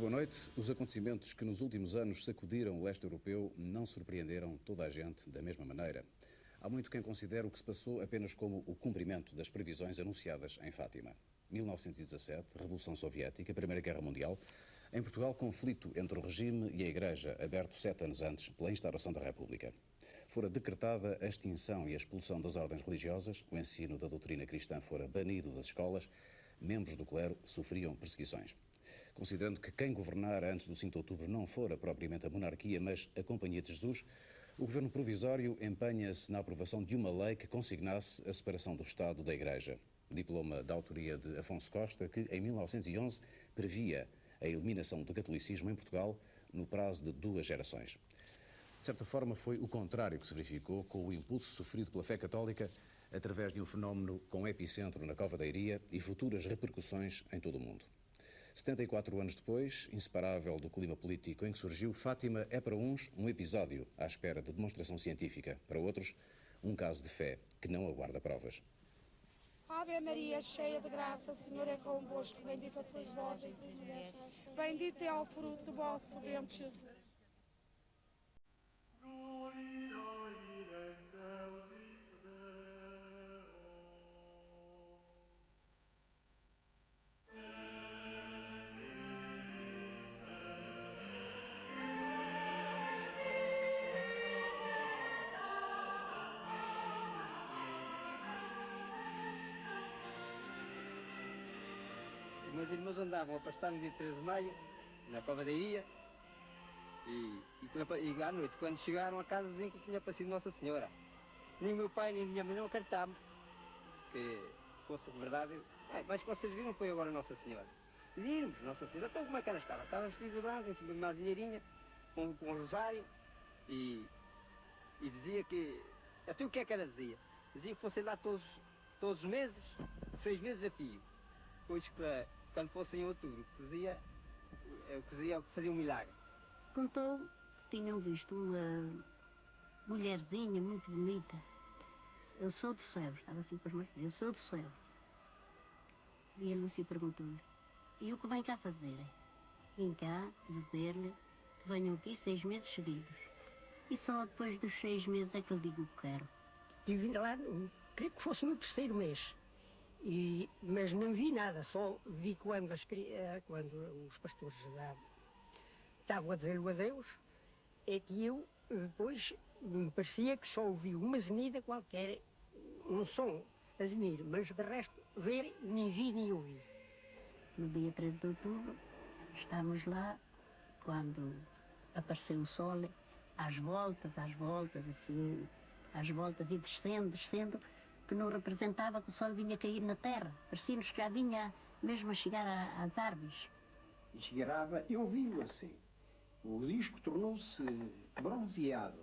Boa noite. Os acontecimentos que nos últimos anos sacudiram o leste europeu não surpreenderam toda a gente da mesma maneira. Há muito quem considera o que se passou apenas como o cumprimento das previsões anunciadas em Fátima. 1917, Revolução Soviética, Primeira Guerra Mundial. Em Portugal, conflito entre o regime e a Igreja, aberto 7 anos antes pela instauração da República. Fora decretada a extinção e a expulsão das ordens religiosas, o ensino da doutrina cristã fora banido das escolas, membros do clero sofriam perseguições. Considerando que quem governara antes do 5 de outubro não fora propriamente a monarquia, mas a Companhia de Jesus, o governo provisório empenha-se na aprovação de uma lei que consignasse a separação do Estado da Igreja. Diploma da autoria de Afonso Costa, que em 1911 previa a eliminação do catolicismo em Portugal no prazo de 2 gerações. De certa forma, foi o contrário que se verificou com o impulso sofrido pela fé católica através de um fenómeno com epicentro na Cova da Iria e futuras repercussões em todo o mundo. 74 anos depois, inseparável do clima político em que surgiu, Fátima é para uns um episódio à espera de demonstração científica, para outros, um caso de fé que não aguarda provas. Ave Maria, cheia de graça, o Senhor é convosco, bendita sois vós entre as mulheres, bendito é o fruto do vosso ventre, Jesus. Os meus irmãos andavam a pastar no dia 13 de maio, na Cova da Iria, e à noite, quando chegaram a casa, diziam que tinha aparecido Nossa Senhora. Nem o meu pai nem a minha mãe não acreditavam que fosse verdade. Mas que vocês viram foi agora Nossa Senhora. E vimos Nossa Senhora. Então como é que ela estava? Estava vestida de branco, em cima de uma azinheirinha, com um rosário, e dizia que... Até o que é que ela dizia? Dizia que fossem lá todos os meses, 6 meses a fio. Depois, quando fossem em outubro, dizia fazia um milagre. Contou que tinham visto uma mulherzinha muito bonita. Eu sou do céu, estava assim com as mãos, eu sou do céu. E a Lúcia perguntou-lhe, e o que vem cá fazer? Vim cá dizer-lhe que venham aqui 6 meses seguidos. E só depois dos 6 meses é que lhe digo o que quero. E vim lá, creio que fosse no 3º mês. Mas não vi nada, só vi quando os pastores estavam a dizer o adeus, é que eu depois me parecia que só ouvi uma zenida qualquer, um som a zenir, mas de resto ver nem vi nem ouvi. No dia 13 de outubro estávamos lá quando apareceu o sol, às voltas, assim, às voltas e descendo, que não representava que o sol vinha cair na terra. Parecia-nos que já vinha mesmo a chegar às árvores. E chegava, eu vi-o assim. O disco tornou-se bronzeado.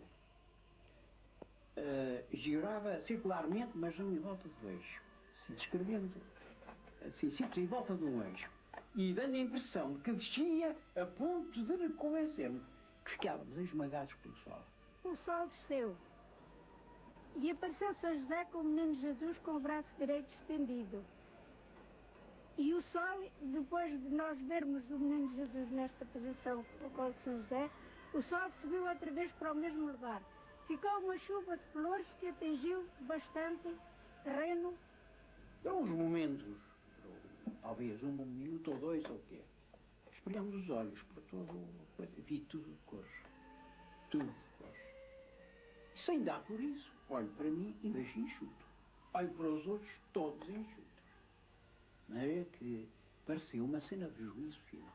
Girava circularmente, mas não em volta do eixo. Se descrevendo, assim, simples em volta de um eixo. E dando a impressão de que descia a ponto de reconhecermos que ficávamos esmagados pelo sol. O sol desceu. E apareceu São José com o menino Jesus com o braço direito estendido. E o sol, depois de nós vermos o menino Jesus nesta posição, o colo de São José, o sol subiu outra vez para o mesmo lugar. Ficou uma chuva de flores que atingiu bastante terreno. Foram uns momentos, talvez um minuto ou 2 ou o quê. Espelhamos os olhos por todo, vi tudo de cores. Tudo de cores. Sem dar por isso, olho para mim e vejo enxuto. Olho para os outros, todos enxutos. Não é que parecia uma cena de juízo final.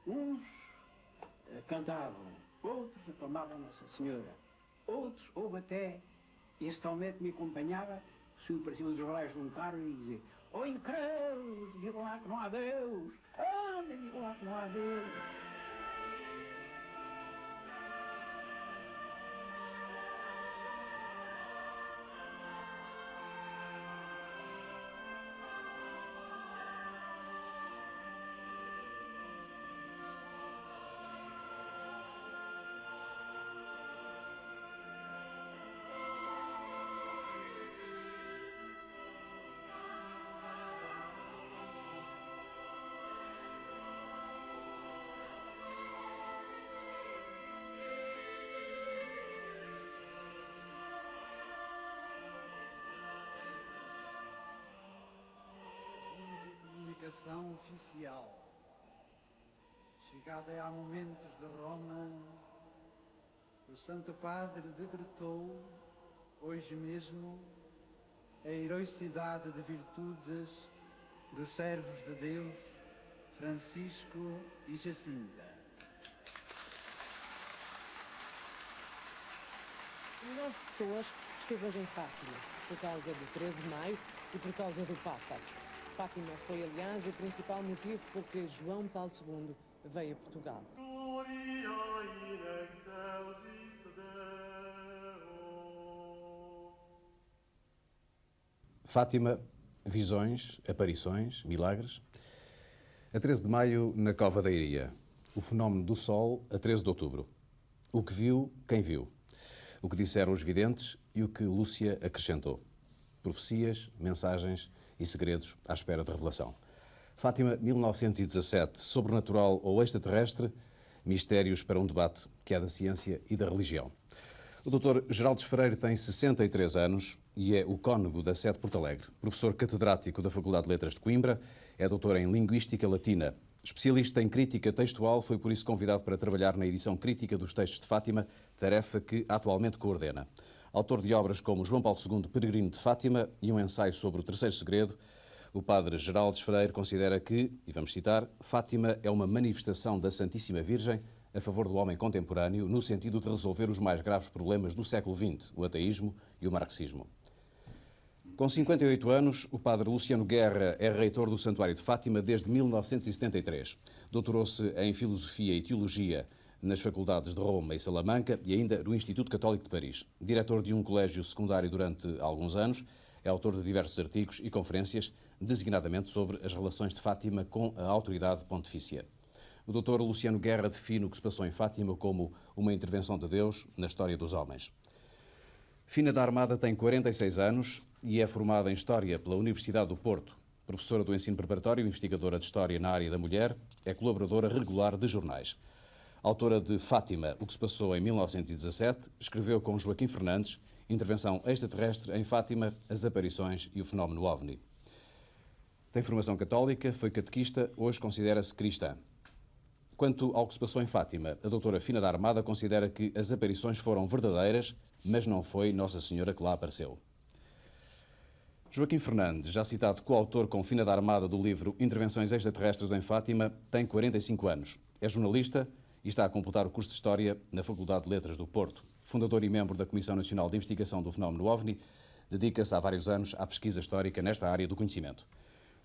Uns cantavam, outros aclamavam Nossa Senhora, outros, houve até, esse talmente me acompanhava, subiu para cima dos raios de um carro e dizia: "Oh, incrédulos, digam lá que não há Deus! Andem, digam lá que não há Deus!" comunicação oficial. Chegada há momentos de Roma, o Santo Padre decretou, hoje mesmo, a heroicidade de virtudes dos servos de Deus, Francisco e Jacinta. Milhares de pessoas esteve hoje em Fátima, por causa do 13 de maio e por causa do Papa. Fátima foi, aliás, o principal motivo por que João Paulo II veio a Portugal. Fátima, visões, aparições, milagres. A 13 de maio, na Cova da Iria. O fenómeno do Sol, a 13 de outubro. O que viu, quem viu. O que disseram os videntes e o que Lúcia acrescentou. Profecias, mensagens e segredos à espera de revelação. Fátima, 1917, sobrenatural ou extraterrestre, mistérios para um debate que é da ciência e da religião. O Dr. Geraldes Freire tem 63 anos e é o cônego da sede de Porto Alegre. Professor catedrático da Faculdade de Letras de Coimbra, é doutor em Linguística Latina. Especialista em crítica textual, foi por isso convidado para trabalhar na edição crítica dos textos de Fátima, tarefa que atualmente coordena. Autor de obras como João Paulo II, Peregrino de Fátima e um ensaio sobre o terceiro segredo, o padre Geraldes Freire considera que, e vamos citar, Fátima é uma manifestação da Santíssima Virgem a favor do homem contemporâneo no sentido de resolver os mais graves problemas do século XX, o ateísmo e o marxismo. Com 58 anos, o padre Luciano Guerra é reitor do Santuário de Fátima desde 1973. Doutorou-se em Filosofia e Teologia nas faculdades de Roma e Salamanca e ainda no Instituto Católico de Paris. Diretor de um colégio secundário durante alguns anos, é autor de diversos artigos e conferências, designadamente sobre as relações de Fátima com a autoridade pontifícia. O doutor Luciano Guerra define o que se passou em Fátima como uma intervenção de Deus na história dos homens. Fina da Armada tem 46 anos e é formada em História pela Universidade do Porto. Professora do ensino preparatório e investigadora de História na área da mulher, é colaboradora regular de jornais. Autora de Fátima, o que se passou em 1917, escreveu com Joaquim Fernandes Intervenção extraterrestre em Fátima, as aparições e o fenómeno OVNI. Tem formação católica, foi catequista, hoje considera-se cristã. Quanto ao que se passou em Fátima, a doutora Fina da Armada considera que as aparições foram verdadeiras, mas não foi Nossa Senhora que lá apareceu. Joaquim Fernandes, já citado coautor com Fina da Armada do livro Intervenções Extraterrestres em Fátima, tem 45 anos. É jornalista e está a completar o curso de História na Faculdade de Letras do Porto. Fundador e membro da Comissão Nacional de Investigação do Fenómeno OVNI, dedica-se há vários anos à pesquisa histórica nesta área do conhecimento.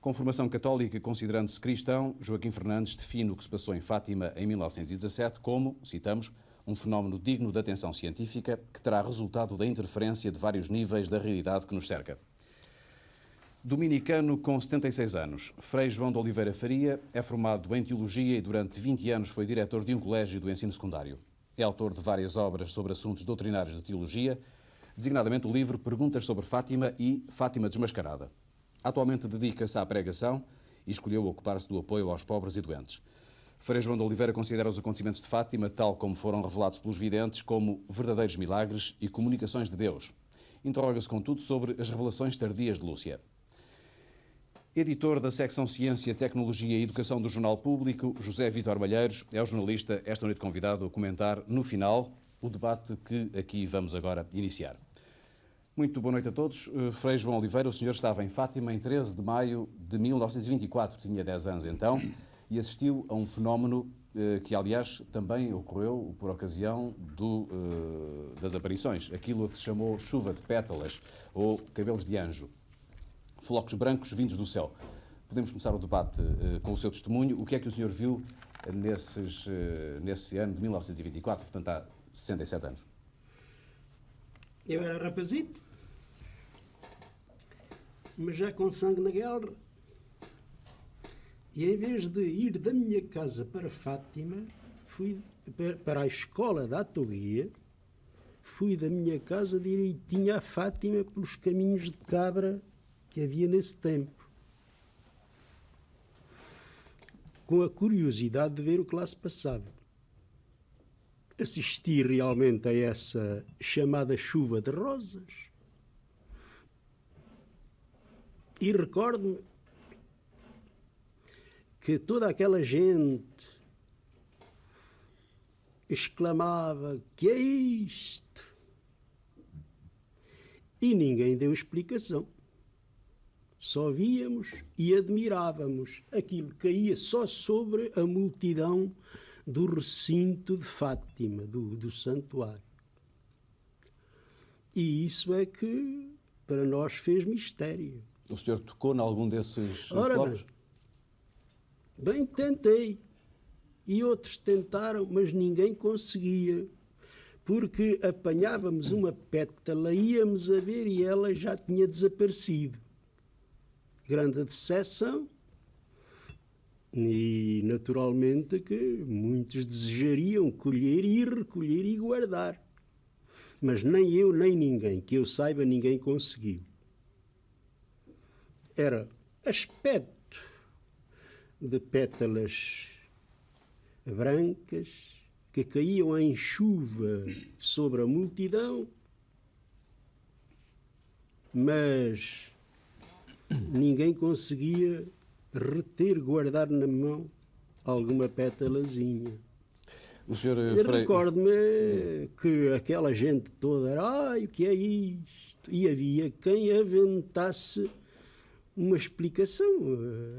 Com formação católica e considerando-se cristão, Joaquim Fernandes define o que se passou em Fátima em 1917 como, citamos, um fenómeno digno de atenção científica que terá resultado da interferência de vários níveis da realidade que nos cerca. Dominicano com 76 anos, Frei João de Oliveira Faria é formado em Teologia e durante 20 anos foi diretor de um colégio do ensino secundário. É autor de várias obras sobre assuntos doutrinários de teologia, designadamente o livro Perguntas sobre Fátima e Fátima Desmascarada. Atualmente dedica-se à pregação e escolheu ocupar-se do apoio aos pobres e doentes. Frei João de Oliveira considera os acontecimentos de Fátima, tal como foram revelados pelos videntes, como verdadeiros milagres e comunicações de Deus. Interroga-se, contudo, sobre as revelações tardias de Lúcia. Editor da secção Ciência, Tecnologia e Educação do Jornal Público, José Vítor Malheiros é o jornalista esta noite convidado a comentar, no final, o debate que aqui vamos agora iniciar. Muito boa noite a todos. Frei João Oliveira, o senhor estava em Fátima em 13 de maio de 1924, tinha 10 anos então, e assistiu a um fenómeno que, aliás, também ocorreu por ocasião das aparições, aquilo que se chamou chuva de pétalas ou cabelos de anjo. Flocos brancos vindos do céu. Podemos começar o debate com o seu testemunho. O que é que o senhor viu nesse ano de 1924, portanto há 67 anos? Eu era rapazito, mas já com sangue na guerra. E em vez de ir da minha casa para Fátima, fui para a escola da Atoguia, fui da minha casa direitinho a Fátima pelos caminhos de cabra que havia nesse tempo, com a curiosidade de ver o que lá se passava. Assisti realmente a essa chamada chuva de rosas e recordo-me que toda aquela gente exclamava: que é isto? E ninguém deu explicação. Só víamos e admirávamos. Aquilo caía só sobre a multidão do recinto de Fátima, do santuário. E isso é que para nós fez mistério. O senhor tocou em algum desses Ora flocos? bem, tentei. E outros tentaram, mas ninguém conseguia. Porque apanhávamos uma pétala, íamos a ver e ela já tinha desaparecido. Grande decepção. E naturalmente que muitos desejariam colher e recolher e guardar. Mas nem eu, nem ninguém, que eu saiba, ninguém conseguiu. Era aspecto de pétalas brancas que caíam em chuva sobre a multidão, mas ninguém conseguia reter, guardar na mão alguma pétalazinha. O senhor Eu recordo-me que aquela gente toda era: ai, o que é isto? E havia quem aventasse uma explicação.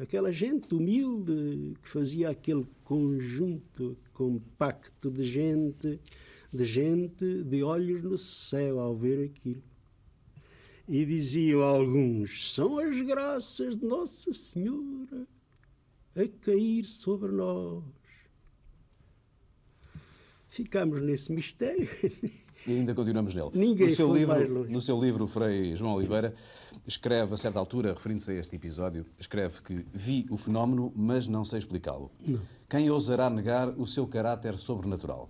Aquela gente humilde que fazia aquele conjunto compacto de gente de olhos no céu ao ver aquilo. E diziam alguns: são as graças de Nossa Senhora a cair sobre nós. Ficámos nesse mistério. E ainda continuamos nele. Ninguém foi mais longe. No seu livro, o Frei João Oliveira escreve, a certa altura, referindo-se a este episódio, escreve que vi o fenómeno, mas não sei explicá-lo. Quem ousará negar o seu caráter sobrenatural?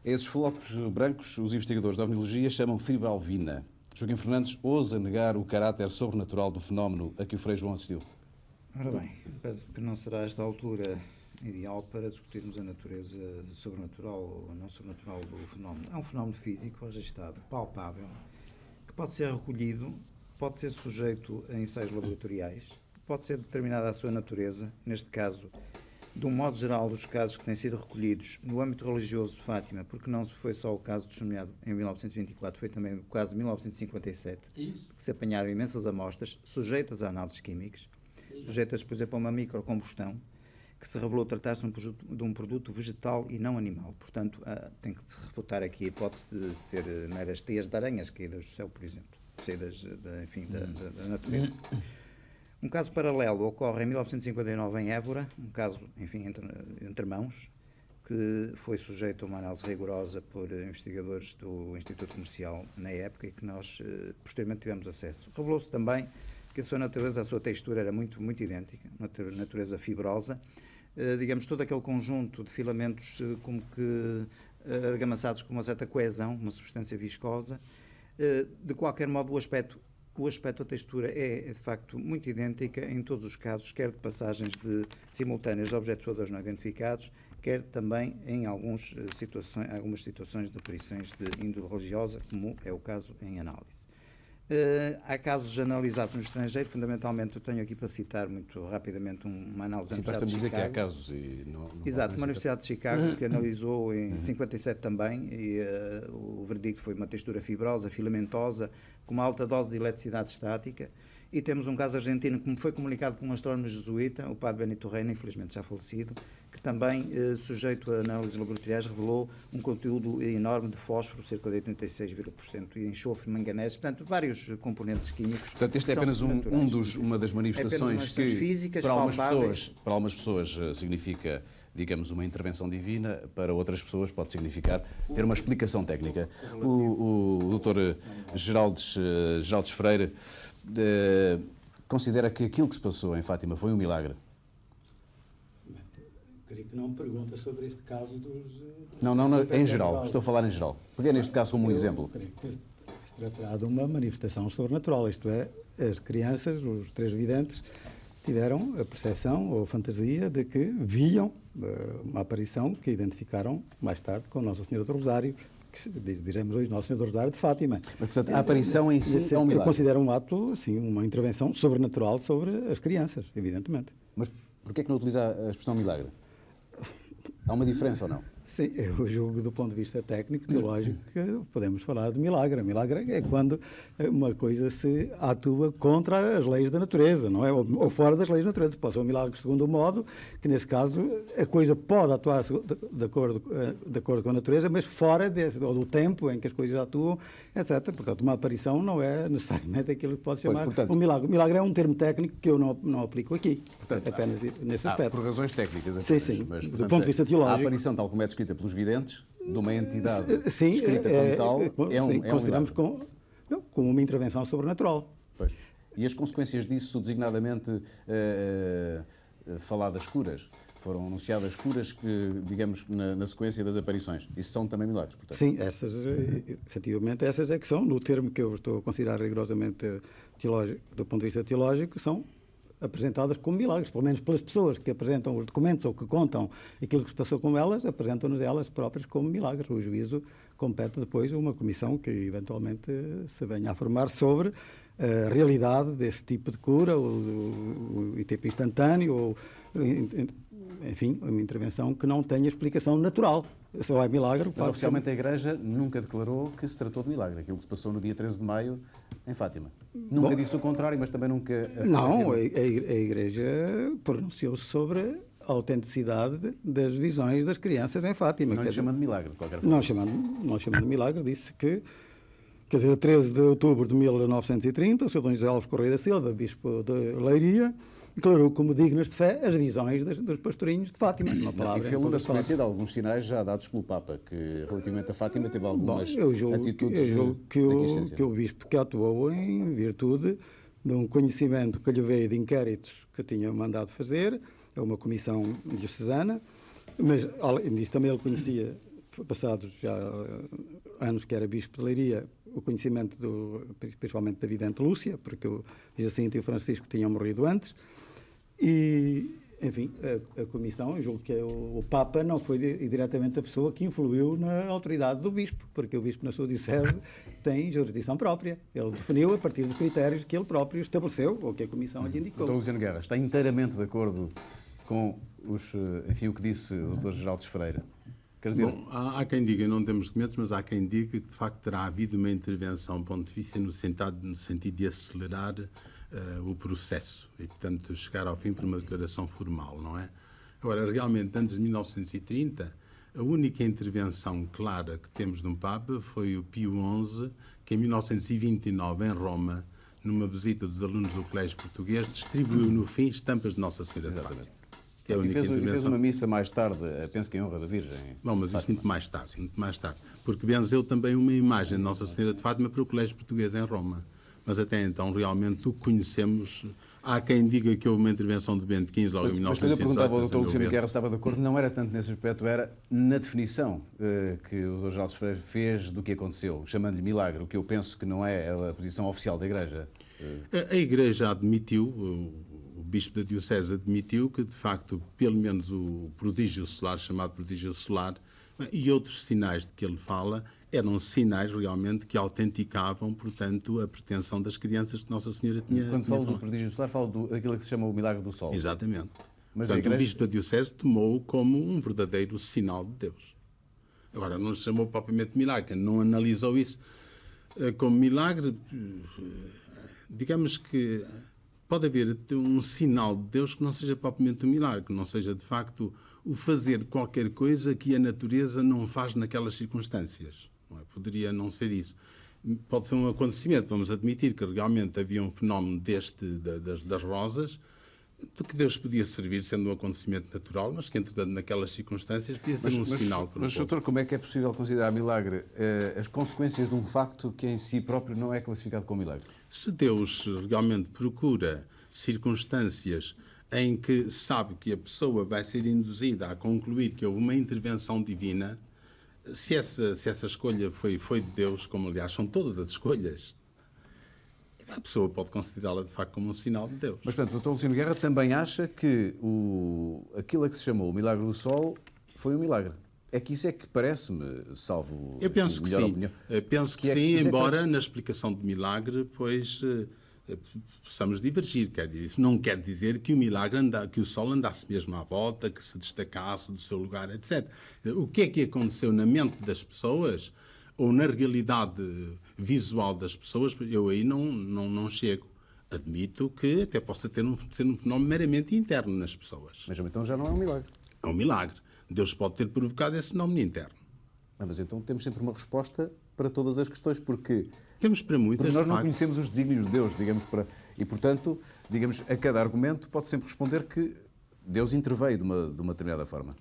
Esses flocos brancos, os investigadores da ovniologia chamam fibra alvina. Joaquim Fernandes ousa negar o caráter sobrenatural do fenómeno a que o Frei João assistiu? Ora bem, penso que não será esta altura ideal para discutirmos a natureza sobrenatural ou não sobrenatural do fenómeno. É um fenómeno físico, registado, palpável, que pode ser recolhido, pode ser sujeito a ensaios laboratoriais, pode ser determinada a sua natureza, neste caso, de um modo geral, dos casos que têm sido recolhidos no âmbito religioso de Fátima, porque não foi só o caso testemunhado em 1924, foi também o caso de 1957, que se apanharam imensas amostras sujeitas a análises químicas, sujeitas, por exemplo, a uma microcombustão, que se revelou tratar-se de um produto vegetal e não animal. Portanto, tem que se refutar aqui a hipótese de ser meras teias de aranhas caídas do céu, por exemplo, saídas da natureza. Um caso paralelo ocorre em 1959 em Évora, um caso, enfim, entre mãos, que foi sujeito a uma análise rigorosa por investigadores do Instituto Comercial na época e que nós posteriormente tivemos acesso. Revelou-se também que a sua natureza, a sua textura era muito, muito idêntica, uma natureza fibrosa, digamos, todo aquele conjunto de filamentos como que argamassados com uma certa coesão, uma substância viscosa. De qualquer modo, o aspecto, a textura é de facto muito idêntica em todos os casos, quer de passagens simultâneas de objetos voadores não identificados, quer também em algumas situações de aparições de índole religiosa, como é o caso em análise. Há casos analisados no estrangeiro, fundamentalmente, eu tenho aqui para citar muito rapidamente uma análise da Universidade de Chicago. Dizer que há casos e não exato, uma Universidade de Chicago que analisou em 57 também, e o verdicto foi uma textura fibrosa, filamentosa, com uma alta dose de eletricidade estática. E temos um caso argentino que me foi comunicado por um astrónomo jesuíta, o padre Benito Reina, infelizmente já falecido, que também, sujeito a análises laboratoriais, revelou um conteúdo enorme de fósforo, cerca de 86%, e enxofre, manganês, portanto, vários componentes químicos. Portanto, este é apenas uma das manifestações que, físicas, para algumas pessoas significa, digamos, uma intervenção divina, para outras pessoas pode significar ter uma explicação técnica. O Dr. Geraldes Freire considera que aquilo que se passou em Fátima foi um milagre? Creio que não pergunta sobre este caso dos... Não, em geral. Estou a falar em geral. Peguei neste caso como um exemplo. Creio que se tratará de uma manifestação sobrenatural, isto é, as crianças, os três videntes, tiveram a percepção ou a fantasia de que viam uma aparição que identificaram mais tarde com Nossa Senhora do Rosário, que diremos hoje Nosso Senhor do Rosário de Fátima. Mas, portanto, a aparição em si é um milagre. Eu considero um ato, sim, uma intervenção sobrenatural sobre as crianças, evidentemente. Mas porquê é que não utiliza a expressão milagre? Há uma diferença ou não? Sim, eu julgo do ponto de vista técnico, teológico, que podemos falar de milagre. Milagre é quando uma coisa se atua contra as leis da natureza, não é? Ou fora das leis da natureza. Pode ser um milagre segundo o modo, que nesse caso a coisa pode atuar de acordo com a natureza, mas fora ou do tempo em que as coisas atuam, etc. Portanto, uma aparição não é necessariamente aquilo que pode chamar um milagre. O milagre é um termo técnico que eu não aplico aqui, portanto, apenas nesse aspecto. Por razões técnicas. Sim, sim. Mas, portanto, do ponto de vista teológico. A aparição, tal como é descrita pelos videntes, de uma entidade escrita como tal, é um consideramos milagre. como uma intervenção sobrenatural. Pois. E as consequências disso, designadamente faladas curas, foram anunciadas curas que, digamos, na sequência das aparições. Isso são também milagres, portanto. Sim, efetivamente, essas é que são, no termo que eu estou a considerar rigorosamente teológico, do ponto de vista teológico, são apresentadas como milagres, pelo menos pelas pessoas que apresentam os documentos ou que contam aquilo que se passou com elas, apresentam-nos elas próprias como milagres. O juízo compete depois a uma comissão que eventualmente se venha a formar sobre a realidade desse tipo de cura, o tipo instantâneo, ou, enfim, uma intervenção que não tenha explicação natural. Só é milagre. Mas oficialmente a Igreja nunca declarou que se tratou de milagre, aquilo que se passou no dia 13 de maio em Fátima. Nunca disse o contrário, mas também nunca... Não, a Igreja pronunciou-se sobre a autenticidade das visões das crianças em Fátima. Não lhe chamando de milagre, de qualquer forma. Não chamando de milagre, disse que, quer dizer, a 13 de outubro de 1930, o Sr. Dom José Alves Correia da Silva, bispo de Leiria, declarou como dignas de fé as visões dos pastorinhos de Fátima. Uma palavra, e fez-lo na sequência de alguns sinais já dados pelo Papa, que relativamente a Fátima teve algumas atitudes que o bispo que atuou em virtude de um conhecimento que lhe veio de inquéritos que tinha mandado fazer, é uma comissão diocesana, mas além disso também ele conhecia, passados já anos que era bispo de Leiria, o conhecimento principalmente da vidente Lúcia, porque o Jacinto e o Francisco tinham morrido antes. E, enfim, a comissão, eu julgo que o Papa não foi diretamente a pessoa que influiu na autoridade do bispo, porque o bispo, na sua diocese, tem jurisdição própria. Ele definiu a partir dos critérios que ele próprio estabeleceu, ou que a comissão lhe indicou. Dr. Luciano Guerra, está inteiramente de acordo com o que disse o Dr. Geraldo Freire? Quer dizer... Bom, há quem diga, não temos documentos, mas há quem diga que, de facto, terá havido uma intervenção pontifícia no sentido de acelerar o processo e, portanto, chegar ao fim por uma declaração formal, não é? Agora, realmente, antes de 1930, a única intervenção clara que temos de um Papa foi o Pio XI, que em 1929, em Roma, numa visita dos alunos do Colégio Português, distribuiu, no fim, estampas de Nossa Senhora de Fátima. E fez uma missa mais tarde, penso que em honra da Virgem. Bom, mas isso muito mais tarde, porque benzeu também uma imagem de Nossa Senhora de Fátima para o Colégio Português em Roma. Mas até então, realmente, o que conhecemos... Há quem diga que houve uma intervenção de Bento XV logo em 1918. Mas quando eu perguntava ao Dr. Luciano Guerra se estava de acordo, não era tanto nesse aspecto, era na definição que o Dr. Geraldo Freire fez do que aconteceu, chamando-lhe milagre, o que eu penso que não é a posição oficial da Igreja. A Igreja admitiu, o Bispo da Diocese admitiu que, de facto, pelo menos o prodígio solar, chamado prodígio solar, e outros sinais de que ele fala, eram sinais realmente que autenticavam, portanto, a pretensão das crianças que Nossa Senhora tinha. Quando falo do prodígio solar, falo daquilo que se chama o milagre do Sol. Exatamente. Mas portanto, Igreja... o Bispo da Diocese tomou como um verdadeiro sinal de Deus. Agora, não se chamou propriamente milagre, não analisou isso como milagre. Digamos que pode haver um sinal de Deus que não seja propriamente um milagre, que não seja, de facto, o fazer qualquer coisa que a natureza não faz naquelas circunstâncias. Não é? Poderia não ser isso. Pode ser um acontecimento, vamos admitir que realmente havia um fenómeno das rosas, de que Deus podia servir sendo um acontecimento natural, mas que, entretanto, naquelas circunstâncias podia ser um sinal para o povo. Mas, doutor, como é que é possível considerar milagre as consequências de um facto que em si próprio não é classificado como milagre? Se Deus realmente procura circunstâncias em que sabe que a pessoa vai ser induzida a concluir que houve uma intervenção divina, se essa escolha foi de Deus, como aliás são todas as escolhas, a pessoa pode considerá-la de facto como um sinal de Deus. Mas, portanto, o Dr. Luciano Guerra também acha que aquilo a que se chamou o milagre do Sol foi um milagre. É que isso é que parece-me, salvo eu penso que sim. opinião. Penso que sim, embora na explicação de milagre, pois possamos divergir. Isso não quer dizer que o milagre que o Sol andasse mesmo à volta, que se destacasse do seu lugar, etc. O que é que aconteceu na mente das pessoas ou na realidade visual das pessoas, eu aí não chego. Admito que até possa ser um fenómeno meramente interno nas pessoas. Mas então já não é um milagre. É um milagre. Deus pode ter provocado esse fenómeno interno. Mas então temos sempre uma resposta para todas as questões, porque temos para muitas, porque nós não conhecemos os desígnios de Deus, digamos, e portanto, digamos, a cada argumento pode sempre responder que Deus interveio de uma determinada forma.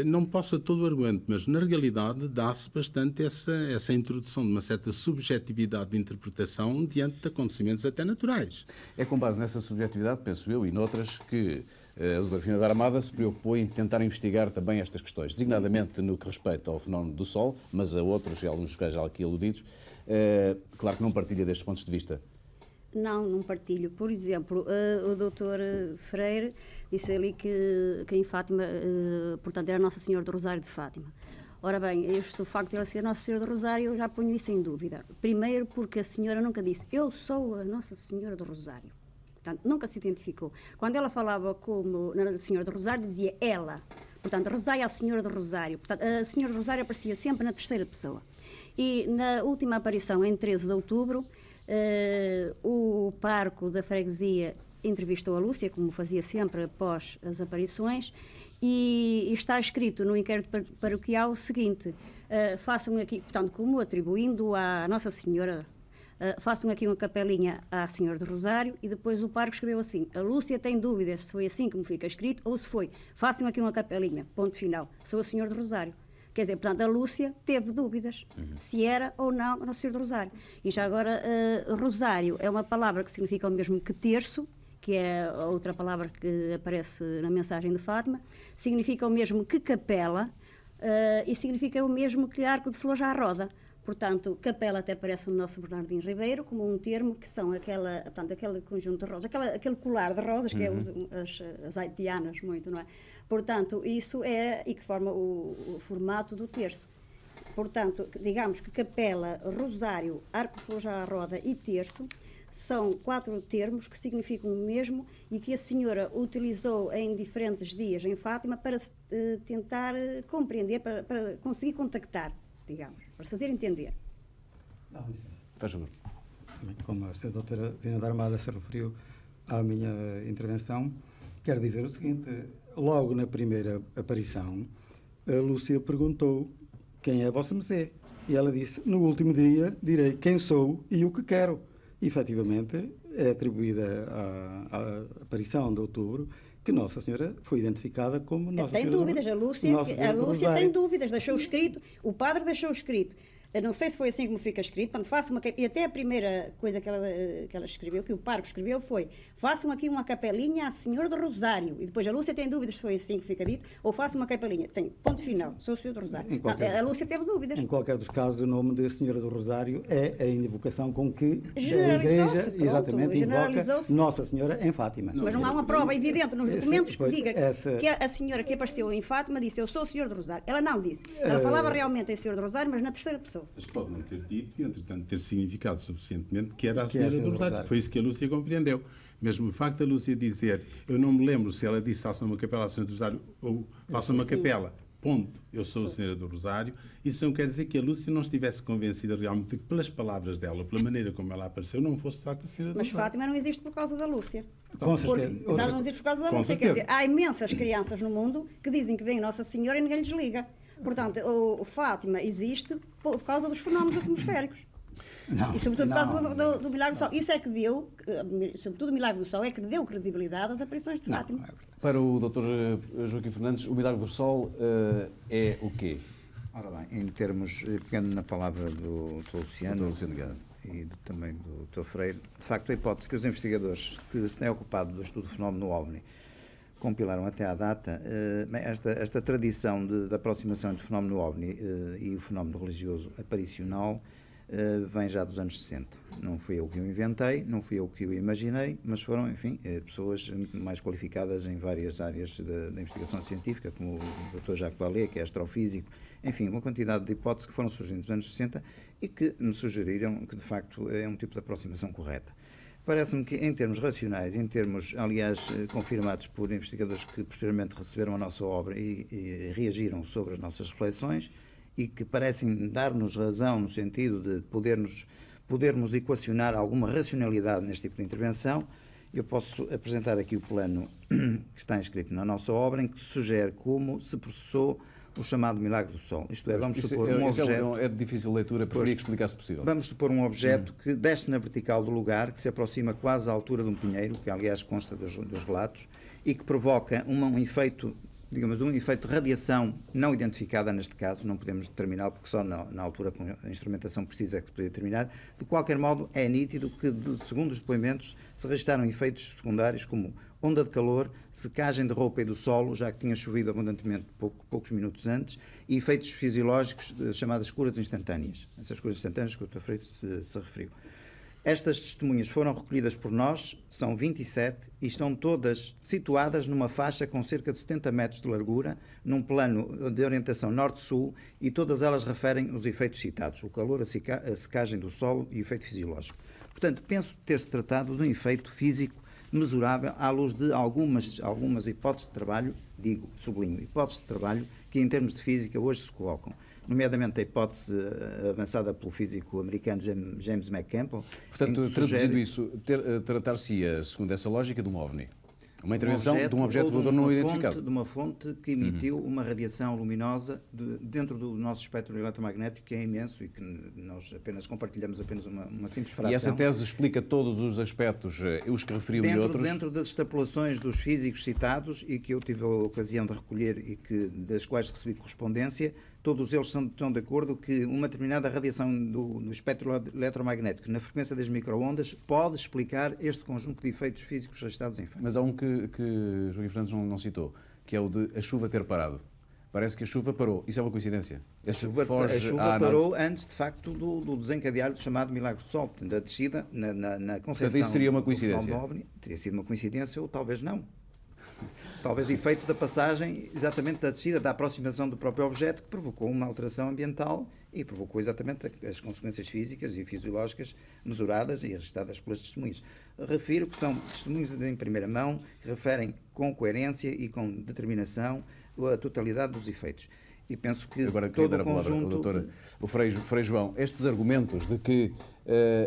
Não posso a todo o argumento, mas na realidade dá-se bastante essa introdução de uma certa subjetividade de interpretação diante de acontecimentos até naturais. É com base nessa subjetividade, penso eu, e noutras, que a doutora Fina da Armada se preocupou em tentar investigar também estas questões, designadamente no que respeita ao fenómeno do Sol, mas a outros, e alguns já aqui aludidos. Claro que não partilha destes pontos de vista. Não partilho. Por exemplo, o doutor Freire disse ali que em Fátima, portanto, era Nossa Senhora do Rosário de Fátima. Ora bem, o facto de ela ser Nossa Senhora do Rosário, eu já ponho isso em dúvida. Primeiro porque a senhora nunca disse, eu sou a Nossa Senhora do Rosário. Portanto, nunca se identificou. Quando ela falava como Nossa Senhora do Rosário, dizia ela. Portanto, rezai à Senhora do Rosário. Portanto, a Senhora do Rosário aparecia sempre na terceira pessoa. E na última aparição, em 13 de outubro, o parco da freguesia entrevistou a Lúcia, como fazia sempre após as aparições, e está escrito no inquérito paroquial o seguinte: façam aqui, portanto, como atribuindo à Nossa Senhora, façam aqui uma capelinha à Senhora do Rosário, e depois o parco escreveu assim: a Lúcia tem dúvidas se foi assim como fica escrito ou se foi, façam aqui uma capelinha, ponto final, sou a Senhora do Rosário. Quer dizer, portanto, a Lúcia teve dúvidas se era ou não a Nossa Senhora do Rosário. E já agora, rosário é uma palavra que significa o mesmo que terço, que é a outra palavra que aparece na mensagem de Fátima, significa o mesmo que capela e significa o mesmo que arco de flores à roda. Portanto, capela até parece o nosso Bernardino Ribeiro, como um termo que são aquele conjunto de rosas, aquele colar de rosas, que é as haitianas muito, não é? Portanto, isso é e que forma o formato do terço. Portanto, digamos que capela, rosário, arco de flores à roda e terço são 4 termos que significam o mesmo e que a senhora utilizou em diferentes dias em Fátima para tentar compreender, para conseguir contactar, digamos, para se fazer entender. Faz favor. Como a doutora Fina da Armada se referiu à minha intervenção, quero dizer o seguinte: logo na primeira aparição, a Lúcia perguntou: quem é a vossa mercê? E ela disse: no último dia direi quem sou e o que quero. E, efetivamente, é atribuída à aparição de outubro que Nossa Senhora foi identificada como Nossa Senhora. Tem dúvidas, a Lúcia tem dúvidas, deixou escrito, o padre deixou escrito. Eu não sei se foi assim como fica escrito, quando faço uma, e até a primeira coisa que ela escreveu, que o parco escreveu, foi: façam aqui uma capelinha à Senhora do Rosário. E depois a Lúcia tem dúvidas se foi assim que fica dito, ou façam uma capelinha. Tem ponto final, sou o Senhor do Rosário. A Lúcia teve dúvidas. Em qualquer dos casos, o nome de Senhora do Rosário é a invocação com que a Igreja exatamente invoca Nossa Senhora em Fátima. Mas não há uma prova evidente nos documentos que diga que a senhora que apareceu em Fátima disse: eu sou o Senhor do Rosário. Ela não disse. Ela falava realmente em Senhor do Rosário, mas na terceira pessoa. Mas pode não ter dito e, entretanto, ter significado suficientemente que era a Senhora do Rosário. Foi isso que a Lúcia compreendeu. Mesmo o facto da Lúcia dizer: eu não me lembro se ela disse faça uma capela à Senhora do Rosário ou faça uma capela, ponto, eu sou a Senhora do Rosário, isso não quer dizer que a Lúcia não estivesse convencida realmente de que, pelas palavras dela, pela maneira como ela apareceu, não fosse de facto a Senhora do Rosário. Mas Fátima não existe por causa da Lúcia. Com certeza. Não existe por causa da Lúcia. Quer dizer, há imensas crianças no mundo que dizem que vem Nossa Senhora e ninguém lhes liga. Portanto, o Fátima existe por causa dos fenómenos atmosféricos. Não, e sobretudo por causa do Milagre do Sol. Isso é que deu, sobretudo o Milagre do Sol, é que deu credibilidade às aparições de Fátima. Para o Dr. Joaquim Fernandes, o Milagre do Sol é o quê? Ora bem, em termos, pegando na palavra do Dr. Luciano e também do Dr. Freire, de facto a hipótese que os investigadores que se têm ocupado do estudo do fenómeno OVNI compilaram até à data, esta tradição de aproximação entre o fenómeno OVNI e o fenómeno religioso aparicional vem já dos anos 60. Não fui eu que o inventei, não fui eu que o imaginei, mas foram, enfim, pessoas mais qualificadas em várias áreas da investigação científica, como o Dr. Jacques Vallée, que é astrofísico, enfim, uma quantidade de hipóteses que foram surgindo nos anos 60 e que me sugeriram que, de facto, é um tipo de aproximação correta. Parece-me que, em termos racionais, em termos, aliás, confirmados por investigadores que posteriormente receberam a nossa obra e reagiram sobre as nossas reflexões e que parecem dar-nos razão no sentido de podermos equacionar alguma racionalidade neste tipo de intervenção, eu posso apresentar aqui o plano que está inscrito na nossa obra, em que sugere como se processou o chamado milagre do Sol. Isto é, vamos supor um objeto... É de difícil leitura, preferia que explicasse possível. Vamos supor um objeto que desce na vertical do lugar, que se aproxima quase à altura de um pinheiro, que aliás consta dos relatos, e que provoca um efeito, digamos, um efeito de radiação não identificada neste caso, não podemos determinar, porque só na altura com a instrumentação precisa é que se podia determinar. De qualquer modo, é nítido que, segundo os depoimentos, se registaram efeitos secundários como onda de calor, secagem de roupa e do solo, já que tinha chovido abundantemente poucos minutos antes, e efeitos fisiológicos chamadas curas instantâneas. Essas curas instantâneas que o Dr. Freire se referiu. Estas testemunhas foram recolhidas por nós, são 27, e estão todas situadas numa faixa com cerca de 70 metros de largura, num plano de orientação norte-sul, e todas elas referem os efeitos citados, o calor, a secagem do solo e o efeito fisiológico. Portanto, penso ter-se tratado de um efeito físico mesurável à luz de algumas hipóteses de trabalho, sublinho, hipóteses de trabalho que em termos de física hoje se colocam, nomeadamente a hipótese avançada pelo físico americano James McCampbell. Portanto, traduzido isso, tratar-se-ia, segundo essa lógica, de um OVNI. Uma intervenção de um objeto voador não identificado. De uma fonte que emitiu uma radiação luminosa dentro do nosso espectro eletromagnético, que é imenso e que nós apenas compartilhamos uma simples fração. E essa tese explica todos os aspectos, os que referiu e outros? Dentro das extrapolações dos físicos citados e que eu tive a ocasião de recolher e das quais recebi correspondência, todos eles estão de acordo que uma determinada radiação do espectro eletromagnético na frequência das microondas pode explicar este conjunto de efeitos físicos registados em fato. Mas há um que Joaquim Fernandes não citou, que é o de a chuva ter parado. Parece que a chuva parou. Isso é uma coincidência? A chuva parou antes, de facto, do desencadear do chamado milagre do Sol, da descida na concepção. Portanto, isso seria uma coincidência? Teria sido uma coincidência ou talvez não. Talvez efeito da passagem, exatamente da descida, da aproximação do próprio objeto, que provocou uma alteração ambiental e provocou exatamente as consequências físicas e fisiológicas mesuradas e registradas pelas testemunhas. Refiro que são testemunhos em primeira mão, que referem com coerência e com determinação a totalidade dos efeitos. E penso que agora todo dar a palavra ao doutor, o Frei João, estes argumentos de que,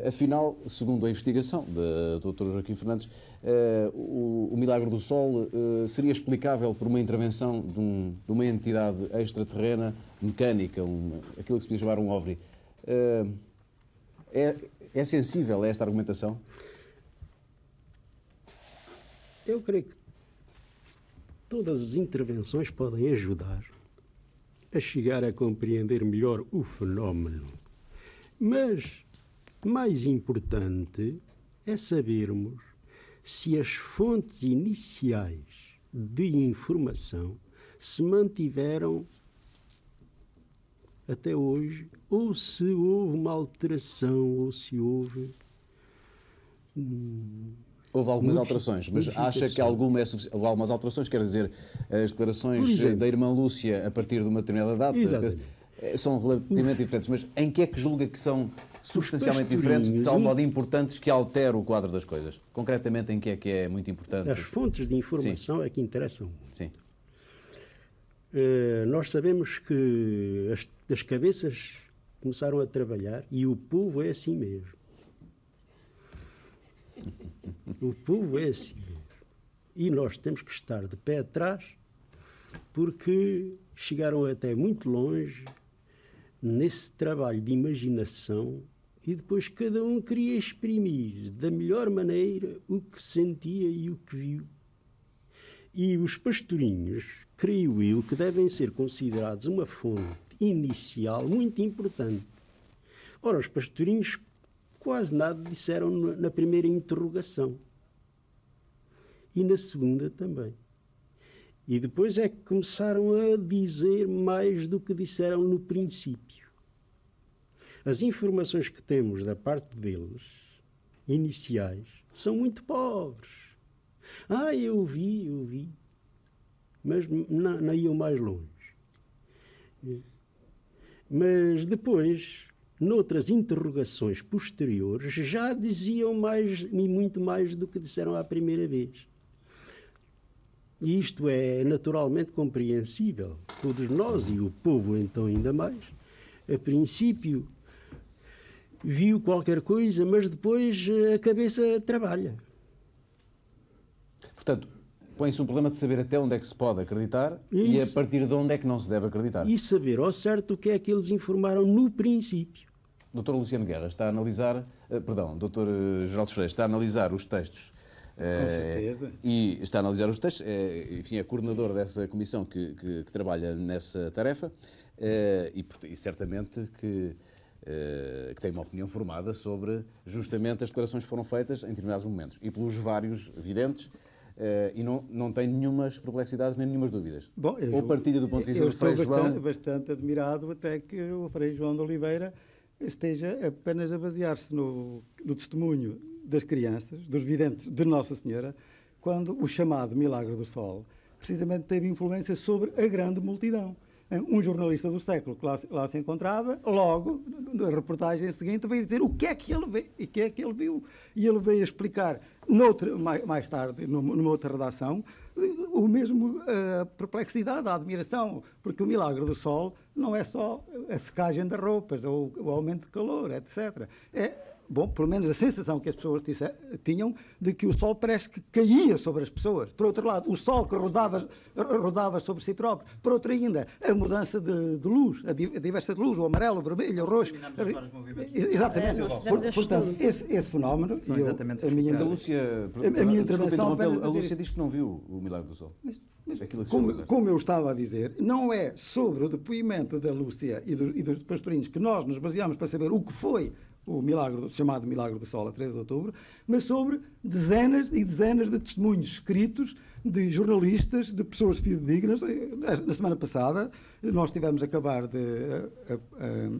afinal, segundo a investigação do doutor Joaquim Fernandes, o milagre do Sol seria explicável por uma intervenção de uma entidade extraterrena, mecânica, aquilo que se podia chamar um OVNI. É sensível a esta argumentação? Eu creio que todas as intervenções podem ajudar a chegar a compreender melhor o fenómeno. Mas, mais importante, é sabermos se as fontes iniciais de informação se mantiveram até hoje, ou se houve uma alteração, ou se houve... Houve algumas alterações, mas acha que alguma houve algumas alterações, quer dizer, as declarações da irmã Lúcia a partir de uma determinada data são relativamente diferentes, mas em que é que julga que são substancialmente diferentes, de tal modo importantes que altera o quadro das coisas? Concretamente, em que é muito importante? As fontes de informação é que interessam muito. Sim. Nós sabemos que as cabeças começaram a trabalhar e o povo é assim mesmo. O povo é assim mesmo. E nós temos que estar de pé atrás porque chegaram até muito longe nesse trabalho de imaginação e depois cada um queria exprimir da melhor maneira o que sentia e o que viu. E os pastorinhos, creio eu, que devem ser considerados uma fonte inicial muito importante. Ora, os pastorinhos quase nada disseram na primeira interrogação. E na segunda também. E depois é que começaram a dizer mais do que disseram no princípio. As informações que temos da parte deles, iniciais, são muito pobres. Eu vi. Mas não iam mais longe. Mas depois, noutras interrogações posteriores, já diziam mais e muito mais do que disseram à primeira vez. E isto é naturalmente compreensível. Todos nós, e o povo então ainda mais, a princípio viu qualquer coisa, mas depois a cabeça trabalha. Portanto, põe-se um problema de saber até onde é que se pode acreditar e a partir de onde é que não se deve acreditar. E saber ao certo o que é que eles informaram no princípio. Dr. Luciano Guerra está a analisar, Dr. Geraldo Freire está a analisar os textos. Com certeza. E está a analisar os textos, enfim, é coordenador dessa comissão que trabalha nessa tarefa e certamente que tem uma opinião formada sobre justamente as declarações que foram feitas em determinados momentos e pelos vários videntes e não tem nenhumas perplexidades nem nenhumas dúvidas. Bom, ou partilha do ponto de vista do Frei João... Eu estou bastante admirado até que o Frei João de Oliveira esteja apenas a basear-se no testemunho das crianças, dos videntes de Nossa Senhora, quando o chamado Milagre do Sol precisamente teve influência sobre a grande multidão. Um jornalista do século que lá se encontrava, logo, na reportagem seguinte, veio dizer o que é que ele vê e o que é que ele viu. E ele veio explicar, mais tarde, numa outra redação, o mesmo perplexidade, a admiração, porque o Milagre do Sol não é só a secagem das roupas ou o aumento de calor, etc. Bom, pelo menos a sensação que as pessoas tinham de que o sol parece que caía sobre as pessoas. Por outro lado, o sol que rodava sobre si próprio. Por outro ainda, a mudança de luz, a diversa de luz, o amarelo, o vermelho, o roxo. Exatamente. Portanto, esse fenómeno... Mas a Lúcia... A minha intervenção... A Lúcia diz que não viu o Milagre do Sol. Como eu estava a dizer, não é sobre o depoimento da Lúcia e dos pastorinhos que nós nos baseamos para saber o que foi o chamado Milagre do Sol, a 13 de outubro, mas sobre dezenas e dezenas de testemunhos escritos de jornalistas, de pessoas fidedignas. Na semana passada, nós tivemos a acabar de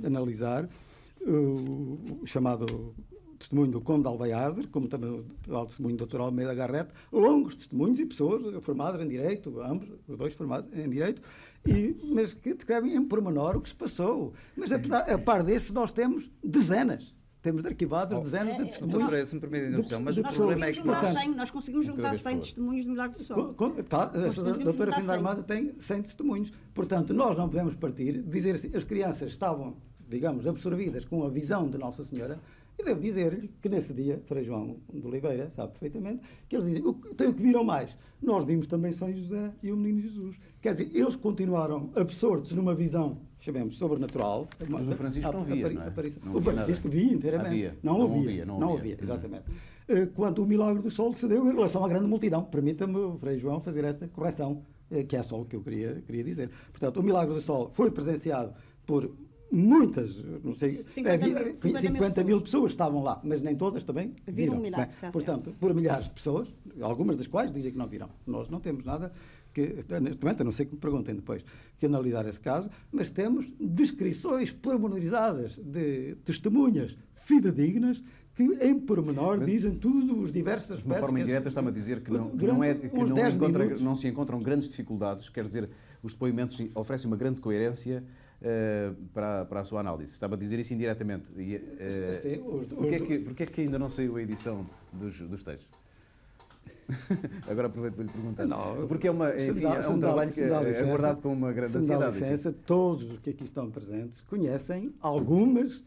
analisar o chamado testemunho do Conde de Alvaiazer, como também o testemunho do Dr. Almeida Garrett, longos testemunhos e pessoas formadas em Direito, ambos, os dois formados em Direito, mas que descrevem em pormenor o que se passou. Mas, a par desses, nós temos dezenas. Temos arquivados dezenas de testemunhos. Se me permite a interrupção, mas o problema é que nós conseguimos juntar 100 testemunhos do Milagre do Sol. A doutora Fim da Armada tem 100 testemunhos. Portanto, nós não podemos partir, dizer assim, as crianças estavam, digamos, absorvidas com a visão de Nossa Senhora. E devo dizer-lhe que nesse dia, Frei João de Oliveira sabe perfeitamente, que eles dizem, o que viram mais? Nós vimos também São José e o Menino Jesus. Quer dizer, eles continuaram absortos numa visão, chamemos, sobrenatural. Mas o Francisco não via, não é? O Francisco via inteiramente. Não havia, exatamente. Quanto o Milagre do Sol se deu em relação à grande multidão. Permita-me, o Frei João, fazer esta correção, que é só o que eu queria dizer. Portanto, o Milagre do Sol foi presenciado por muitas, não sei, 50 mil pessoas estavam lá, mas nem todas também viram. Um milagre, portanto, por milhares de pessoas, algumas das quais dizem que não viram. Nós não temos nada que, neste momento, a não ser que me perguntem depois, que analisar esse caso, mas temos descrições pormenorizadas de testemunhas fidedignas que, em pormenor, dizem tudo os diversos aspectos. De uma forma indireta, está-me a dizer que não se encontram grandes dificuldades, quer dizer, os depoimentos oferecem uma grande coerência para a sua análise. Estava a dizer isso indiretamente. Porquê é que ainda não saiu a edição dos textos? Agora aproveito para lhe perguntar. Não, porque é um trabalho que é abordado com uma grande ansiedade. Licença, todos os que aqui estão presentes conhecem algumas,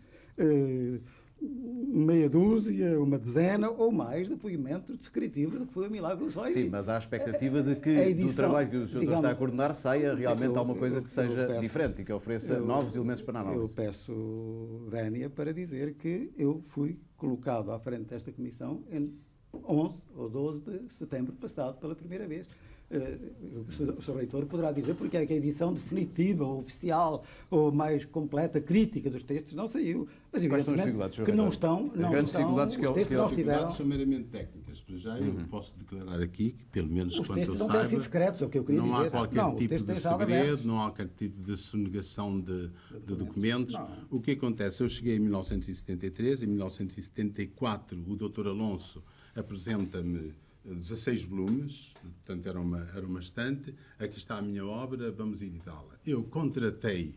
meia dúzia, uma dezena ou mais depoimentos descritivos do que foi o Milagre do Sol. Sim, mas há a expectativa de que do trabalho que o senhor está a coordenar saia realmente alguma coisa que seja diferente e que ofereça novos elementos para a análise. Eu peço vénia para dizer que eu fui colocado à frente desta comissão em 11 ou 12 de setembro passado, pela primeira vez. O Sr. Reitor poderá dizer porque é que a edição definitiva, ou oficial, ou mais completa, crítica dos textos não saiu. Mas, quais são as evidentemente, dificuldades, Sr. que não Reitor? estão, As grandes dificuldades que os textos não estiveram. Dificuldades são meramente técnicas. Para já eu posso declarar aqui que, pelo menos Os quanto eu textos não saiba, têm sido secretos, é o que eu queria não dizer. há qualquer Não, os tipo textos de têm estado segredo, abertos. não há qualquer tipo de sonegação de documentos. O que acontece? Eu cheguei em 1973, em 1974 o Dr. Alonso apresenta-me 16 volumes, portanto era uma estante. Aqui está a minha obra, vamos editá-la. Eu contratei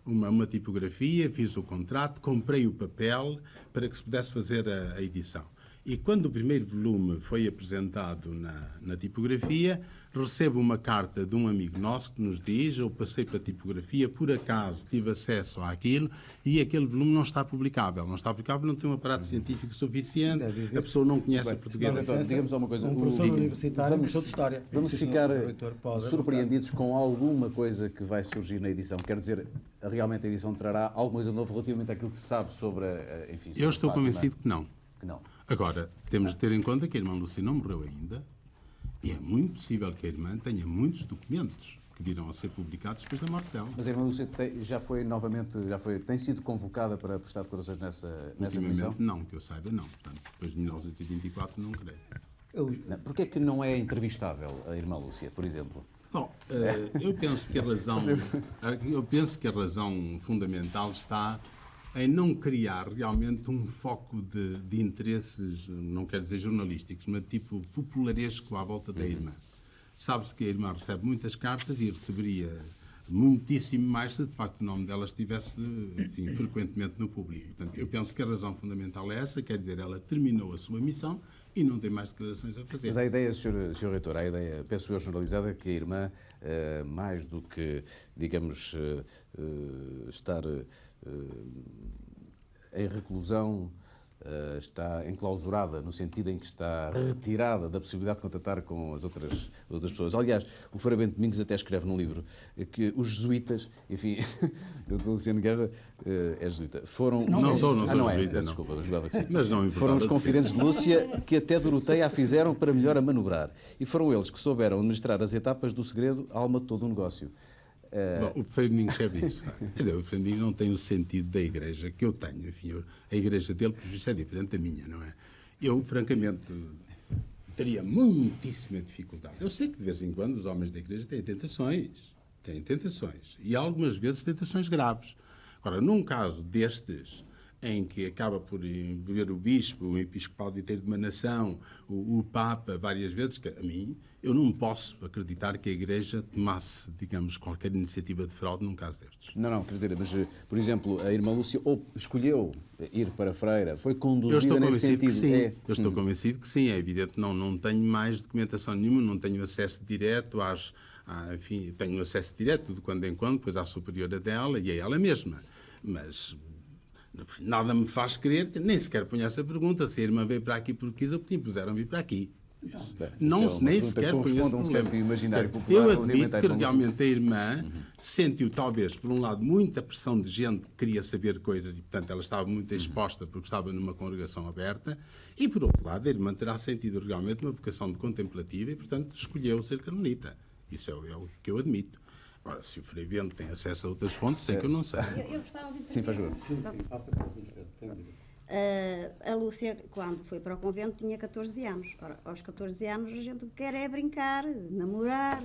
uma tipografia, fiz o contrato, comprei o papel para que se pudesse fazer a edição. E quando o primeiro volume foi apresentado na tipografia, recebo uma carta de um amigo nosso que nos diz: eu passei para a tipografia, por acaso tive acesso àquilo e aquele volume não está publicável. Não está publicável, não tem um aparato científico suficiente, a pessoa não conhece a portuguesa. Então, digamos uma coisa. Professor universitário, professor de História. Vamos ficar surpreendidos com alguma coisa que vai surgir na edição. Quer dizer, realmente a edição trará alguma coisa de novo relativamente àquilo que se sabe sobre, enfim, sobre Eu estou Fátima? convencido que não. Que não. Agora, temos de ter em conta que a irmã Lúcia não morreu ainda e é muito possível que a irmã tenha muitos documentos que virão a ser publicados depois da morte dela. Mas a irmã Lúcia tem sido convocada para prestar declarações nessa comissão? Não, que eu saiba, não. Portanto, depois de 1924 não creio. Porquê é que não é entrevistável a irmã Lúcia, por exemplo? Bom, eu penso que a razão fundamental está em não criar realmente um foco de interesses, não quero dizer jornalísticos, mas tipo popularesco à volta da irmã. Sabe-se que a irmã recebe muitas cartas e receberia muitíssimo mais se de facto o nome dela estivesse assim, frequentemente no público. Portanto, eu penso que a razão fundamental é essa, quer dizer, ela terminou a sua missão e não tem mais declarações a fazer. Mas a ideia, Sr. Reitor, a ideia, penso eu, generalizada, que a irmã, mais do que, digamos, estar em reclusão, está enclausurada, no sentido em que está retirada da possibilidade de contatar com as outras pessoas. Aliás, o Frei Bento Domingos até escreve num livro que os jesuítas, enfim, o Dr. Luciano Guerra é jesuíta, foram... Não sou jesuíta, desculpa, eu julgava que sim. Mas não foram os confidentes de Lúcia que até Doroteia a fizeram para melhor a manobrar. E foram eles que souberam administrar as etapas do segredo à alma de todo o negócio. Bom, o Frei Domingos é isso. O Frei Domingos não tem o sentido da igreja que eu tenho. Enfim, a igreja dele, por isso, é diferente da minha, não é? Eu, francamente, teria muitíssima dificuldade. Eu sei que, de vez em quando, os homens da igreja têm tentações. E algumas vezes tentações graves. Agora, num caso destes, em que acaba por envolver o bispo, o episcopal de de uma nação, o Papa, várias vezes, que a mim, eu não posso acreditar que a Igreja tomasse, digamos, qualquer iniciativa de fraude num caso destes. Não, quer dizer, mas, por exemplo, a irmã Lúcia escolheu ir para a Freira, foi conduzida nesse sentido. Eu estou convencido que sim, é evidente, não tenho mais documentação nenhuma, não tenho acesso direto enfim, tenho acesso direto de quando em quando, depois à superiora dela e a ela mesma, mas... nada me faz crer, que nem sequer ponho essa pergunta, se a irmã veio para aqui porque quis ou porque impuseram vir para aqui. Nem sequer conheço o problema. Eu admito que realmente a irmã sentiu, talvez, por um lado, muita pressão de gente que queria saber coisas e, portanto, ela estava muito exposta porque estava numa congregação aberta e, por outro lado, a irmã terá sentido realmente uma vocação de contemplativa e, portanto, escolheu ser carmelita. Isso é o que eu admito. Agora, se o Frei Bento tem acesso a outras fontes, sei que eu não sei. Eu gostava de dizer... Sim, faz favor. A Lúcia, quando foi para o convento, tinha 14 anos. Ora, aos 14 anos, a gente quer é brincar, namorar.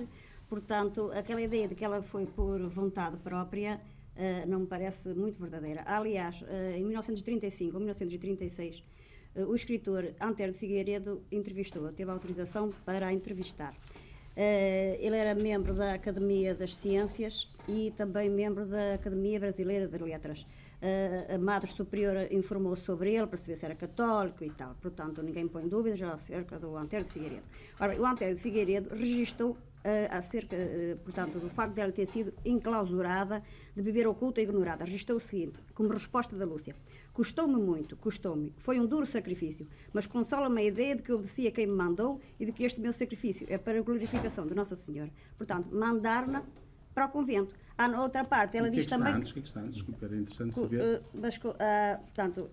Portanto, aquela ideia de que ela foi por vontade própria não me parece muito verdadeira. Aliás, em 1935 ou 1936, o escritor Antero de Figueiredo entrevistou-a, teve autorização para a entrevistar. Ele era membro da Academia das Ciências e também membro da Academia Brasileira de Letras. A Madre Superiora informou sobre ele para saber se era católico e tal. Portanto, ninguém põe dúvidas acerca do Antero de Figueiredo. Ora, o Antero de Figueiredo registou acerca, portanto, do facto de ela ter sido enclausurada, de viver oculta e ignorada. Registou o seguinte, como resposta da Lúcia: custou-me muito, custou-me. Foi um duro sacrifício, mas consola-me a ideia de que obedeci a quem me mandou e de que este meu sacrifício é para a glorificação de Nossa Senhora. Portanto, mandar-na para o convento. Há na outra parte, ela diz também... O que é que está antes? Desculpa, era interessante saber. Portanto,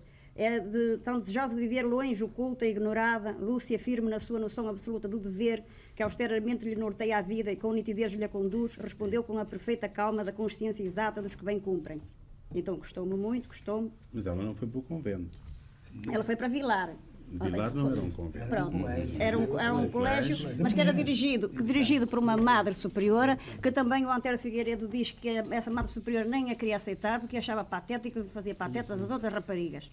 tão desejosa de viver longe, oculta e ignorada, Lúcia firme na sua noção absoluta do dever, que austeramente lhe norteia a vida e com nitidez lhe conduz, respondeu com a perfeita calma da consciência exata dos que bem cumprem. Então custou-me muito, custou-me. Mas ela não foi para o convento. Ela foi para Vilar. Vilar não era um convento. Pronto, era um colégio, mas que era dirigido por uma madre superiora, que também o Antero Figueiredo diz que essa madre superiora nem a queria aceitar, porque achava patética e fazia patetas às outras raparigas.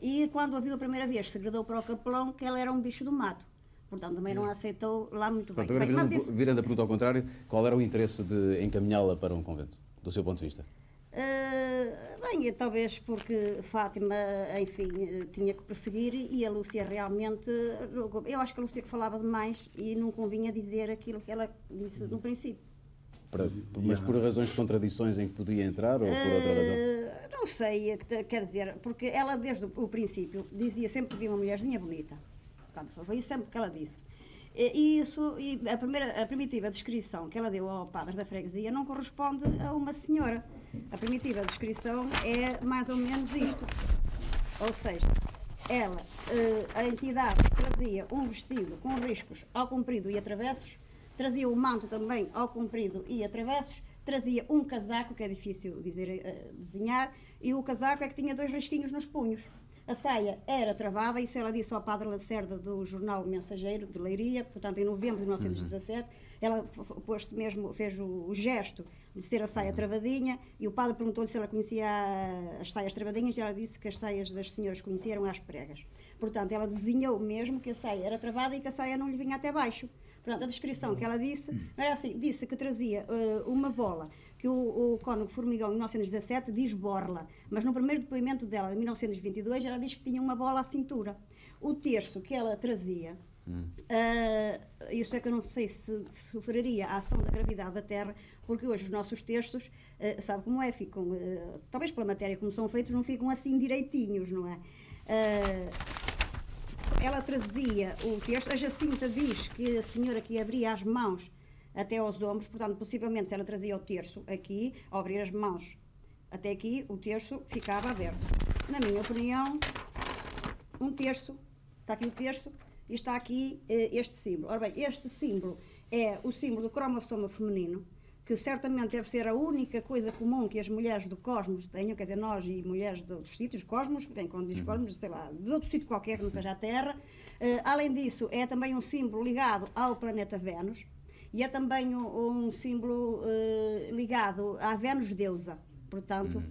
E quando a viu a primeira vez, segredou para o capelão que ela era um bicho do mato. Portanto, também não a aceitou lá muito bem. Agora, virando a pergunta ao contrário, qual era o interesse de encaminhá-la para um convento, do seu ponto de vista? Bem, talvez porque Fátima, enfim, tinha que prosseguir e a Lúcia realmente... Eu acho que a Lúcia que falava demais e não convinha dizer aquilo que ela disse no princípio. Mas por razões de contradições em que podia entrar ou por outra razão? Não sei, quer dizer, porque ela desde o princípio dizia sempre que via uma mulherzinha bonita. Portanto, foi isso sempre que ela disse. E a primitiva descrição que ela deu ao padre da freguesia não corresponde a uma senhora. A primitiva descrição é mais ou menos isto. Ou seja, ela, a entidade trazia um vestido com riscos ao comprido e a travessos, trazia o manto também ao comprido e a travessos, trazia um casaco, que é difícil desenhar, e o casaco é que tinha 2 risquinhos nos punhos. A saia era travada, isso ela disse ao padre Lacerda do jornal Mensageiro de Leiria, portanto em novembro de 1917, ela fez o gesto de ser a saia travadinha e o padre perguntou-lhe se ela conhecia as saias travadinhas e ela disse que as saias das senhoras conheciam às pregas. Portanto, ela desenhou mesmo que a saia era travada e que a saia não lhe vinha até baixo. Portanto, a descrição que ela disse, era assim, disse que trazia uma bola, que o Cónigo Formigão, em 1917, diz borla, mas no primeiro depoimento dela, em 1922, ela diz que tinha uma bola à cintura. O terço que ela trazia, isso é que eu não sei se sofreria a ação da gravidade da Terra, porque hoje os nossos terços, sabe como é, ficam, talvez pela matéria como são feitos, não ficam assim direitinhos, não é? Ela trazia o terço, a Jacinta diz que a senhora que abria as mãos até aos ombros, portanto, possivelmente se ela trazia o terço aqui, ao abrir as mãos até aqui, o terço ficava aberto. Na minha opinião, um terço, está aqui o terço e está aqui este símbolo. Ora bem, este símbolo é o símbolo do cromossoma feminino, que certamente deve ser a única coisa comum que as mulheres do cosmos tenham, quer dizer, nós e mulheres de outros sítios, cosmos, bem, quando diz cosmos, sei lá, de outro sítio qualquer que não seja a Terra. Além disso, é também um símbolo ligado ao planeta Vênus e é também um símbolo ligado à Vênus deusa. Portanto,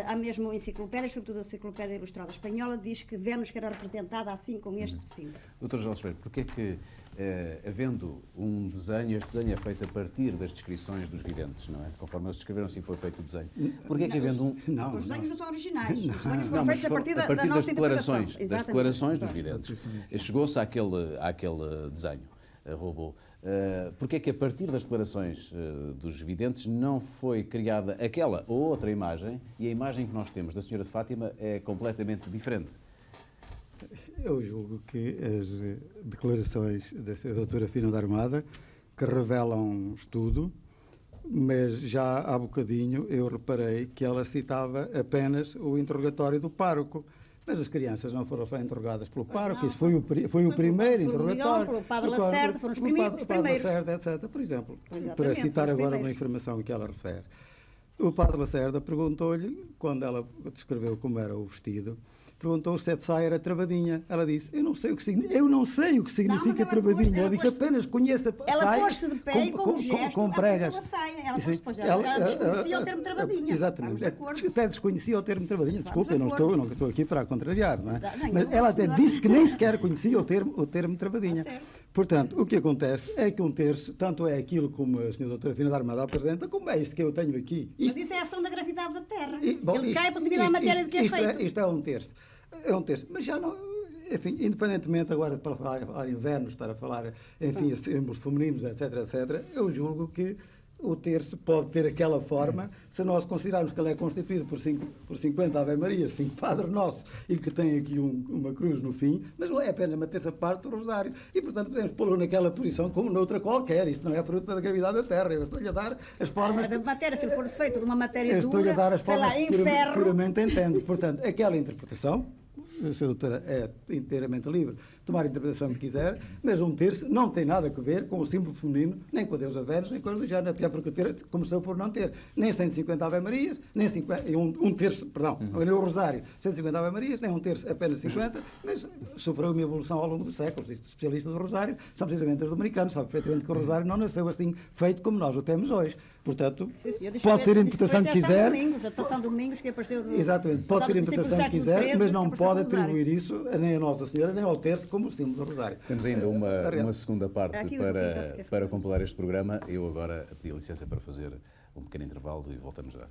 há mesmo enciclopédias, sobretudo a Enciclopédia Ilustrada Espanhola, diz que Vênus que era representada assim com este símbolo. Dr. José Freire, porquê que, havendo um desenho, este desenho é feito a partir das descrições dos videntes, não é? Conforme eles descreveram, assim foi feito o desenho. Porquê que havendo um... Os desenhos não são originais, os desenhos foram feitos a partir da nossa declarações, das declarações dos videntes. Chegou-se àquele desenho, robô. Porquê que a partir das declarações dos videntes não foi criada aquela ou outra imagem e a imagem que nós temos da Senhora de Fátima é completamente diferente? Eu julgo que as declarações da doutora Fina da Armada, que revelam estudo, mas já há bocadinho eu reparei que ela citava apenas o interrogatório do pároco. Mas as crianças não foram só interrogadas pelo pároco, isso foi o primeiro interrogatório. Pelo Padre Lacerda, foram os primeiros. Padre Lacerda, etc. Por exemplo, para citar agora uma informação que ela refere. O Padre Lacerda perguntou-lhe, quando ela descreveu como era o vestido, perguntou se a saia era travadinha. Ela disse, eu não sei o que significa travadinha. Ela disse, apenas conheço a saia. Ela pôs-se de pé e com um gesto com pregas. Ela desconhecia o termo travadinha. Exatamente. Até desconhecia o termo travadinha. Desculpa, eu não estou aqui para a contrariar, não é? Mas ela até disse que nem sequer conhecia o termo travadinha. Portanto, o que acontece é que um terço, tanto é aquilo como a senhora doutora Fina da Armada apresenta, como é isto que eu tenho aqui. Mas isso é a ação da gravidade da Terra. Ele cai devido à matéria de que é feito. Isto é um terço. É um terço. Mas já não... Enfim, independentemente agora de falar em Vênus, estar a falar, enfim, símbolos femininos, etc., eu julgo que o terço pode ter aquela forma, se nós considerarmos que ele é constituído por 50 Ave-Marias, 5 Padre Nosso, e que tem aqui uma cruz no fim, mas não é apenas uma terça parte do rosário. E, portanto, podemos pô-lo naquela posição como noutra qualquer. Isto não é fruto da gravidade da Terra. Eu estou-lhe a dar as formas... A matéria, se for feito de uma matéria dura, estou-lhe a dar as formas em ferro... puramente entendo. Portanto, aquela interpretação, a Sra. Doutora é inteiramente livre de tomar a interpretação que quiser, mas um terço não tem nada a ver com o símbolo feminino, nem com a deusa Vênus, nem com a Luciana, até porque o terço começou por não ter nem 150 Ave-Marias, nem 50, um terço, perdão, nem o rosário, 150 Ave-Marias, nem um terço, apenas 50, mas sofreu uma evolução ao longo dos séculos. Os especialistas do rosário são precisamente os dominicanos, sabem perfeitamente que o rosário não nasceu assim, feito como nós o temos hoje. Portanto, pode ter a interpretação que quiser. São Domingos, que apareceu do, exatamente, pode ter a interpretação que quiser, mas não pode atribuir isso nem a Nossa Senhora, nem ao terço, como o símbolo do rosário. Temos ainda uma segunda parte para completar este programa. Eu agora pedi licença para fazer um pequeno intervalo e voltamos já.